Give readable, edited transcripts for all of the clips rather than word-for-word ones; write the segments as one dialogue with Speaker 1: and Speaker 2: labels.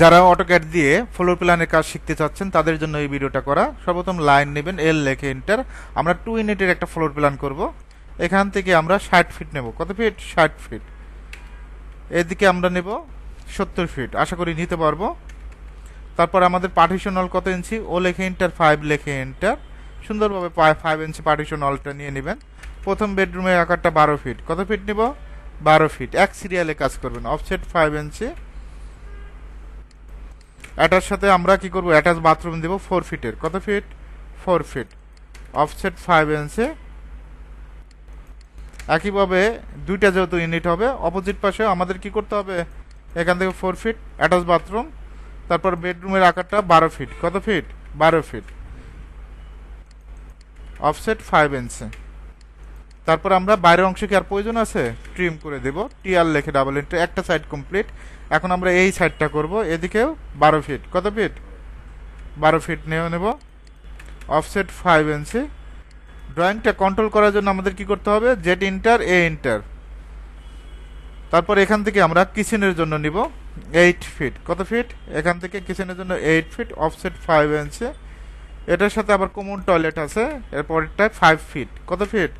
Speaker 1: যারা অটোক্যাড দিয়ে ফ্লোর প্ল্যানের কাজ শিখতে চাচ্ছেন তাদের জন্য এই ভিডিওটা করা। সর্বপ্রথম লাইন নেবেন, এল লেখে এন্টার। আমরা 2 ইউনিটের একটা ফ্লোর প্ল্যান করব। এখান থেকে আমরা 60 ফিট নেব। কত ফিট? 60 ফিট। এদিকে আমরা নেব 70 ফিট, আশা করি নিতে পারবো। তারপর আমাদের পার্টিশন হল কত ইঞ্চি? ও লেখে এন্টার, 5 লেখে এন্টার। সুন্দরভাবে 5 ইঞ্চি পার্টিশন হলটা নিয়ে নেবেন। প্রথম বেডরুমের আকারটা 12 ফিট। কত ফিট নেব? 12 ফিট। এক সিরিয়ালে কাজ করবেন। অফসেট 5 ইঞ্চি। এটার সাথে আমরা কি করব? অ্যাটাচ বাথরুম দেব 4 ফিটের। কত ফিট? 4 ফিট। অফসেট 5 ইঞ্চি। একইভাবে দুইটা যেহেতু ইউনিট হবে, অপোজিট পাশে আমাদের কি করতে হবে? এখান থেকে 4 ফিট অ্যাটাচ বাথরুম। তারপর বেডরুমের আকারটা 12 ফিট। কত ফিট? 12 ফিট। অফসেট 5 ইঞ্চি। তারপর আমরা বাইরের অংশে কি আর প্রয়োজন আছে? ট্রিম করে দেব। টিআর লেখে ডাবল এন্টার। একটা সাইড কমপ্লিট। এখন আমরা এই সাইডটা করব। এদিকেও 12 ফিট। কত ফিট? 12 ফিট নিয়ে নেব। অফসেট 5 ইঞ্চি। ড্রয়িংটা কন্ট্রোল করার জন্য আমাদের কি করতে হবে? জেড ইন্টার, এ ইন্টার। তারপর এখান থেকে আমরা কিচেনের জন্য নিব 8 ফিট। কত ফিট? এখান থেকে কিচেনের জন্য 8 ফিট। অফসেট 5 ইঞ্চি। এটার সাথে আবার কমন টয়লেট আছে, এরপরটা 5 ফিট। কত ফিট?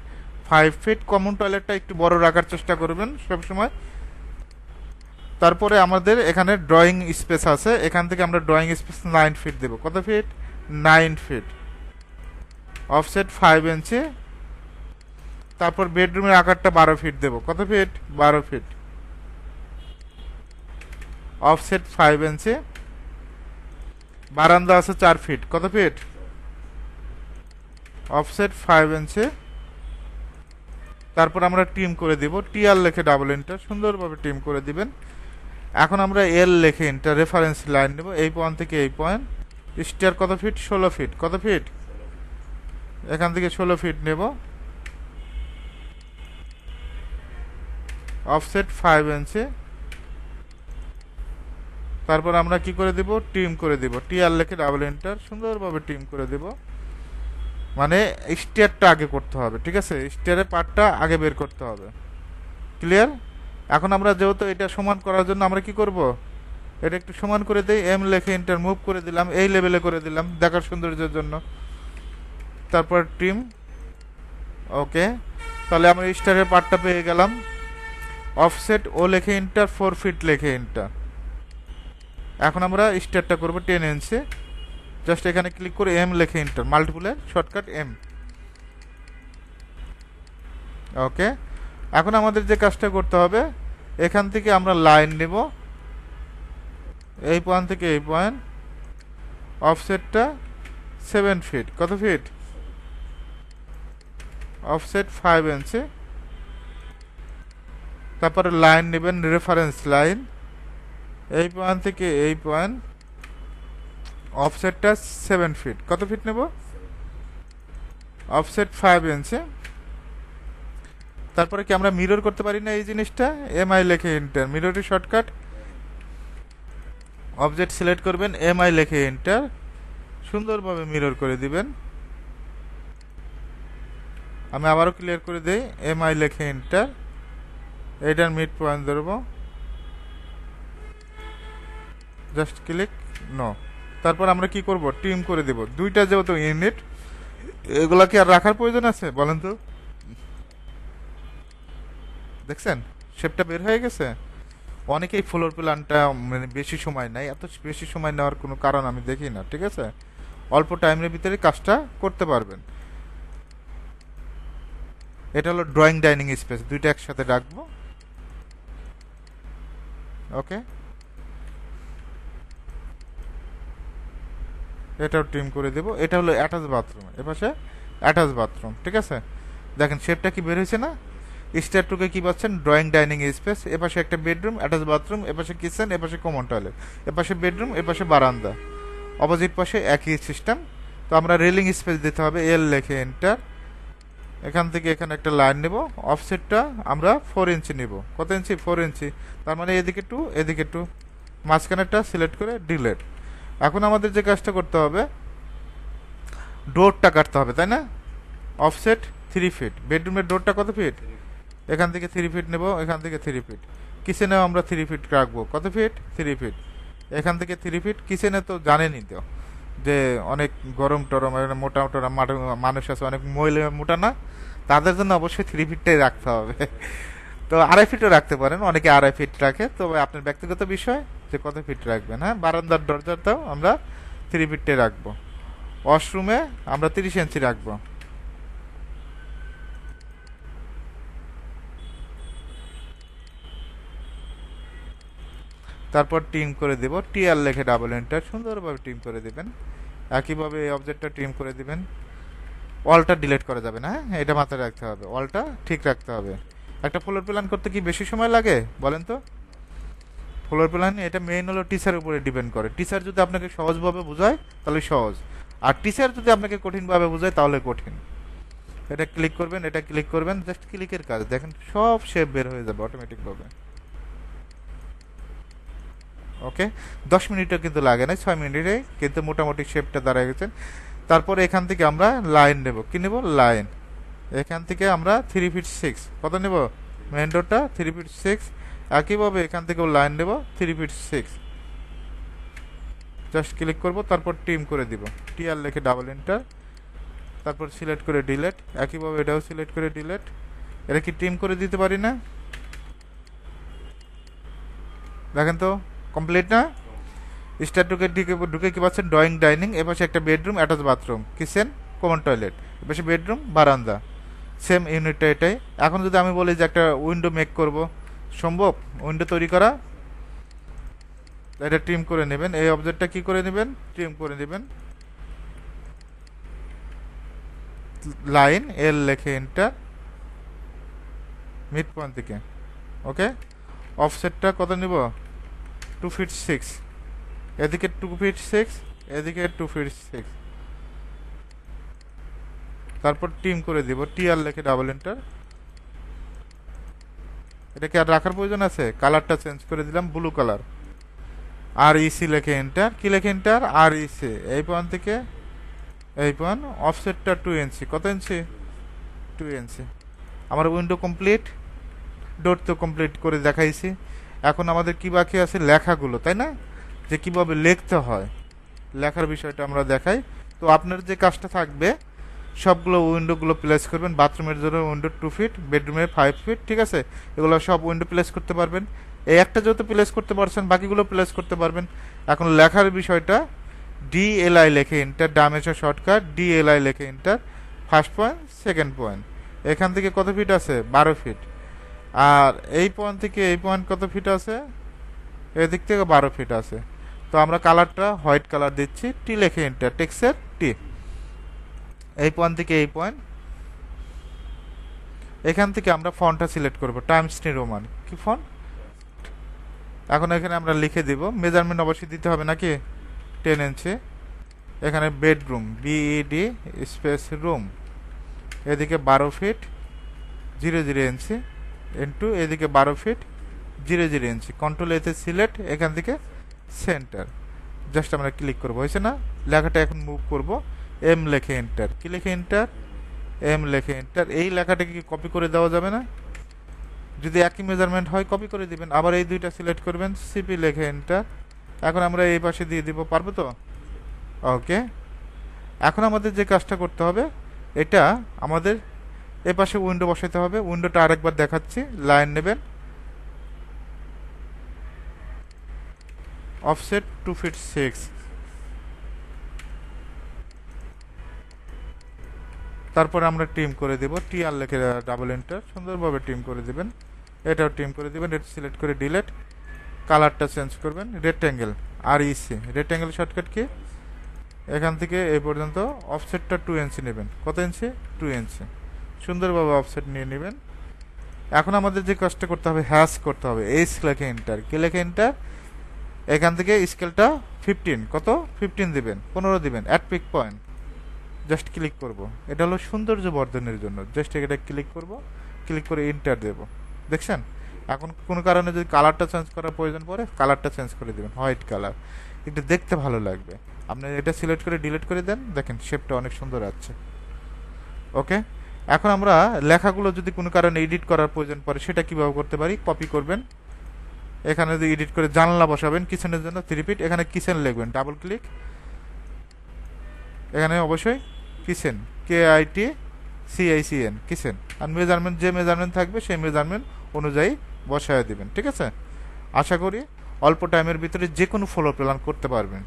Speaker 1: 5 ফিট। কমন টয়লেটটা একটু বড় রাখার চেষ্টা করবেন সবসময়। তারপরে আমাদের এখানে ড্রয়িং স্পেস আছে, এখান থেকে আমরা ড্রয়িং স্পেস 9 ফিট দেব। কত ফিট? 9 ফিট। অফসেট 5 ইঞ্চি। তারপর বেডরুমের আকারটা 12 ফিট দেব। কত ফিট? 12 ফিট। অফসেট 5 ইঞ্চি। বারান্দা আছে 4 ফিট। কত ফিট? অফসেট 5 ইঞ্চি। তারপর আমরা টিম করে দিব। টিআর লেখে ডাবল এন্টার। সুন্দরভাবে টিম করে দিবেন। এখন আমরা এল লেখে এন্টার, রেফারেন্স লাইন নেব এই পয়েন্ট থেকে এই পয়েন্ট। স্টেয়ার কত ফিট? 16 ফিট। কত ফিট? এখান থেকে 16 ফিট নেব। অফসেট 5 ইঞ্চি। তারপর আমরা কি করে দিব? টিম করে দিব। টিআর লেখে ডাবল এন্টার। সুন্দরভাবে টিম করে দিব। মানে স্টেয়ারটা আগে করতে হবে, ঠিক আছে? স্টেয়ারের পার্টটা আগে বের করতে হবে। ক্লিয়ার? এখন আমরা যেহেতু এটা সমান করার জন্য আমরা কি করব? এটা একটু সমান করে দেই। এম লেখে এন্টার, মুভ করে দিলাম, এই লেভেলে করে দিলাম দেখার সৌন্দর্যের জন্য। তারপর টিম। ওকে, তাহলে আমরা স্টারের পার্টটা পেয়ে গেলাম। অফসেট ও লেখে এন্টার, 4 ফিট লেখে এন্টার। এখন আমরা স্টারটা করব 10 ইঞ্চি। জাস্ট এখানে ক্লিক করে এম লেখে এন্টার, মাল্টিপুলের শর্টকাট এম। ওকে, এখন আমাদের যে কাজটা করতে হবে, এখান থেকে আমরা লাইন নেব এই পয়েন্ট থেকে এই পয়েন্ট। অফসেটটা 7 ফিট। কত ফিট? অফসেট 5 ইঞ্চি। তারপরে লাইন নেবেন, রেফারেন্স লাইন এই পয়েন্ট থেকে এই পয়েন্ট। অফসেটটা 7 ফিট। কত ফিট নেব? অফসেট 5 ইঞ্চি। তারপরে কি আমরা মিরর করতে পারি না এই জিনিসটা? এমআই লেখে এন্টার, মিররের শর্টকাট। অবজেক্ট সিলেক্ট করবেন, এমআই লেখে এন্টার। সুন্দরভাবে মিরর করে দিবেন। আমি আবারও ক্লিয়ার করে দেই, এমআই লেখে এন্টার। এইটার মিড পয়েন্ট ধরবো, জাস্ট ক্লিক নো। তারপর আমরা কি করব? টিম করে দেব। দুইটা যেহেতু ইউনিট, এগুলা কি আর রাখার প্রয়োজন আছে বলেন তো? দেখছেন শেপটা বের হয়ে গেছে। অনেকেই ফ্লোর প্ল্যানটা মানে বেশি সময় নেয়, এত বেশি সময় নেওয়ার কোনো কারণ আমি দেখি না, ঠিক আছে? অল্প টাইমের ভিতরে কাজটা করতে পারবেন। এটা হলো ড্রয়িং ডাইনিং স্পেস, দুইটা একসাথে রাখবো। ওকে, এটাও টিম করে দেব। এটা হলো অ্যাটাচ বাথরুম, এপাশে অ্যাটাচ বাথরুম, ঠিক আছে? দেখেন শেপটা কি বের হয়েছে না? স্টার টুকে কি পাচ্ছেন? ড্রয়িং ডাইনিং স্পেস, এপাশে একটা বেডরুম অ্যাটাচ বাথরুম, এপাশে কিচেন, এপাশে কমন টয়লেট, এপাশে বেডরুম, এপাশে বারান্দা। অপোজিট পাশে একই সিস্টেম। তো আমরা রেলিং স্পেস দিতে হবে, এল লেখে এন্টার। এখান থেকে এখানে একটা লাইন নেব। অফসেটটা আমরা 4 ইঞ্চি নেব। কত ইঞ্চি? 4 ইঞ্চি। তার মানে এদিকে 2, এদিকে 2, মাঝখানেরটা সিলেক্ট করে ডিলেট। এখন আমাদের যে কাজটা করতে হবে, ডোরটা কাটতে হবে, তাই না? Offset 3 feet. বেডরুমের ডোরটা কত ফিট? এখান থেকে 3 ফিট নেব, এখান থেকে 3 ফিট। কিচেনেও আমরা 3 ফিট রাখবো। কত ফিট? 3 ফিট। এখান থেকে 3 ফিট। কিচেনে তো জানেনই তো যে অনেক গরম টরম মোটা মোটা মানুষ আছে, অনেক মহিলা মোটা না, তাদের জন্য অবশ্যই 3 ফিটটাই রাখতে হবে। তো 2.5 ফিটও রাখতে পারেন, অনেকে 2.5 ফিট রাখে, তবে আপনার ব্যক্তিগত বিষয় যে কত ফিট রাখবেন। হ্যাঁ, বারান্দার দরজাটাও আমরা 3 ফিটটাই রাখবো। ওয়াশরুমে আমরা 30 ইঞ্চি রাখবো। তারপর ট্রিম করে দেব, টিআর লেখে ডাবল এন্টার, সুন্দরভাবে ট্রিম করে দিবেন। একইভাবে এই অবজেক্টটা ট্রিম করে দিবেন। অলটা ডিলিট করা যাবে না, হ্যাঁ, এটা মাথায় রাখতে হবে, অলটা ঠিক রাখতে হবে। একটা ফ্লোর প্ল্যান করতে কি বেশি সময় লাগে বলেন তো? ফ্লোর প্ল্যান এটা মেইন হলো টিচার উপরে ডিপেন্ড করে। টিচার যদি আপনাকে সহজভাবে বোঝায় তাহলে সহজ, আর টিচার যদি আপনাকে কঠিনভাবে বোঝায় তাহলে কঠিন। এটা ক্লিক করবেন, এটা ক্লিক করবেন, জাস্ট ক্লিকের কাজ, দেখেন সব শেপ বের হয়ে যাবে অটোমেটিকভাবে। ওকে, 10 মিনিটও কিন্তু লাগে না, 6 মিনিটে কিন্তু মোটামুটি শেপটা দাঁড়ায় গেছেন। তারপরে এখান থেকে আমরা লাইন নেব, কি নেব? লাইন। এখান থেকে আমরা 3 ফিট 6, কত নেব? মেন ডোরটা 3 ফিট 6। একইভাবে এখান থেকেও লাইন নেব 3 ফিট 6। জাস্ট ক্লিক করব, তারপর ট্রিম করে দিব, টিআর লিখে ডাবল এন্টার, তারপর সিলেক্ট করে ডিলেট। একইভাবে এটাও সিলেক্ট করে ডিলেট। এটা কি ট্রিম করে দিতে পারি না? দেখেন তো কমপ্লিট না? স্টার ঢুকে ঢুকে কি পাচ্ছেন? ড্রয়িং, ডাইনিং, এপাশে একটা bedroom, attach bathroom, kitchen, common toilet, এপাশে বেডরুম, বারান্দা, সেম ইউনিটটা এটাই। এখন যদি আমি বলি যে একটা উইন্ডো মেক করব, সম্ভব উইন্ডো তৈরি করা? এটা ট্রিম করে নেবেন, এই অবজেক্টটা কি করে নেবেন? ট্রিম করে নেবেন। লাইন এল লেখে এন্টার, মিড পয়েন্ট থেকে। ওকে, অফসেটটা কত নিব? 2 ফিট 6, এদিকে 2 ফিট 6, এদিকে 2 ফিট 6। তারপর ট্রিম করে দিব, টিআর লেখে ডাবল এন্টার। এটাকে আর রাখার প্রয়োজন আছে? কালারটা চেঞ্জ করে দিলাম ব্লু কালার। আর ইসি লেখে এন্টার, কি লেখে এন্টার? আর ইসি, এই পয়েন্ট থেকে এই পয়েন্ট। অফসেটটা 2 ইঞ্চি, কত ইঞ্চি? 2 ইঞ্চি। আমার উইন্ডো কমপ্লিট, ডোর তো কমপ্লিট করে দেখাইছি। এখন আমাদের কি বাকি আছে? লেখাগুলো, তাই না? যে কিভাবে লিখতে হয়, লেখার বিষয়টা আমরা দেখাই। তো আপনার যে কাজটা থাকবে, সবগুলো উইন্ডোগুলো প্লেস করবেন। বাথরুমের জন্য উইন্ডো 2 ফিট, বেডরুমে 5 ফিট, ঠিক আছে? এগুলো সব উইন্ডো প্লেস করতে পারবেন। এই একটা যেহেতু প্লেস করতে পারছেন, বাকিগুলো প্লেস করতে পারবেন। এখন লেখার বিষয়টা, ডিএলআই লেখে এন্টার, ডামেশা শর্টকাট, ডিএলআই লেখে enter, first point, second point. এখান থেকে কত ফিট আছে? 12 ফিট। আর এই পয়েন্ট থেকে এই পয়েন্ট কত ফিট আছে? এদিক থেকে 12 ফিট আছে। তো আমরা কালারটা হোয়াইট কালার দিচ্ছি, টি লেখে এন্টার, টেক্সের টি। এই পয়েন্ট থেকে এই পয়েন্ট। এখান থেকে আমরা ফন্টটা সিলেক্ট করব, টাইমস নিউ রোমান, কি ফন্ট? এখন এখানে আমরা লিখে দিব, মেজারমেন্ট অবশ্যই দিতে হবে নাকি? 10 ইঞ্চি। এখানে বেডরুম, বিইডি স্পেস রুম, এদিকে 12 ফিট 00 ইঞ্চি, ইন্টু এদিকে 12 ফিট 00 ইঞ্চি। কন্ট্রোল এতে সিলেক্ট, এখান থেকে সেন্টার। জাস্ট আমরা ক্লিক করবো, হয়েছে না? লেখাটা এখন মুভ করব, এম লেখে এন্টার, কি লেখে এন্টার? এম লেখে এন্টার। এই লেখাটাকে কি কপি করে দেওয়া যাবে না? যদি একই মেজারমেন্ট হয় কপি করে দিবেন। আবার এই দুইটা সিলেক্ট করবেন, সিপি লেখে এন্টার। এখন আমরা এই পাশে দিয়ে দিব, পারবো তো? ওকে, এখন আমাদের যে কাজটা করতে হবে, এটা আমাদের এ পাশে উইন্ডো বসাতে হবে। উইন্ডোটা আরেকবার দেখাচ্ছি, লাইন নেবেন, অফসেট 2 ফিট 6। তারপরে আমরা ট্রিম করে দেব, টিআর লেখে ডাবল এন্টার, সুন্দরভাবে ট্রিম করে দিবেন। এটাও ট্রিম করে দিবেন, এটা সিলেক্ট করে ডিলেট। কালারটা চেঞ্জ করবেন, রেক্ট্যাঙ্গেল, আর ইসি, রেক্ট্যাঙ্গেল শর্টকাট কি? এখান থেকে এই পর্যন্ত অফসেটটা 2 ইঞ্চি নেবেন। কত ইঞ্চি? 2 ইঞ্চি। সুন্দরভাবে অফসেট নিয়ে নেবেন। এখন আমাদের যে কাজটা করতে হবে, হ্যাশ করতে হবে, এইচ লেখে এন্টার, কি লেখে এন্টার? এখান থেকে স্কেলটা 15, কত? 15 দিবেন, 15 দিবেন, at peak point. Just click করব, এটা হলো সৌন্দর্য বর্ধনের জন্য। জাস্ট এটা ক্লিক করব, ক্লিক করে এন্টার দেব। দেখছেন? এখন কোনো কারণে যদি কালারটা চেঞ্জ করার প্রয়োজন পড়ে, কালারটা চেঞ্জ করে দেবেন, হোয়াইট কালার, এটা দেখতে ভালো লাগবে। আপনি এটা সিলেক্ট করে ডিলিট করে দেন, দেখেন শেপটা অনেক সুন্দর আছে। ওকে, এখন আমরা লেখাগুলো যদি কোনো কারণে এডিট করার প্রয়োজন পড়ে, সেটা কিভাবে করতে পারি? কপি করবেন, এখানে যদি এডিট করে জানলা বসাবেন কিচেনের জন্য 3 ফিট, এখানে কিচেন লিখবেন, ডাবল ক্লিক, এখানে অবশ্যই কিচেন, KITCHEN কিচেন, আর মেজারমেন্ট যে মেজারমেন্ট থাকবে সেই মেজারমেন্ট অনুযায়ী বসায় দিবেন। ঠিক আছে, আশা করি অল্প টাইমের ভিতরে যে কোনো ফ্লোর প্ল্যান করতে পারবেন।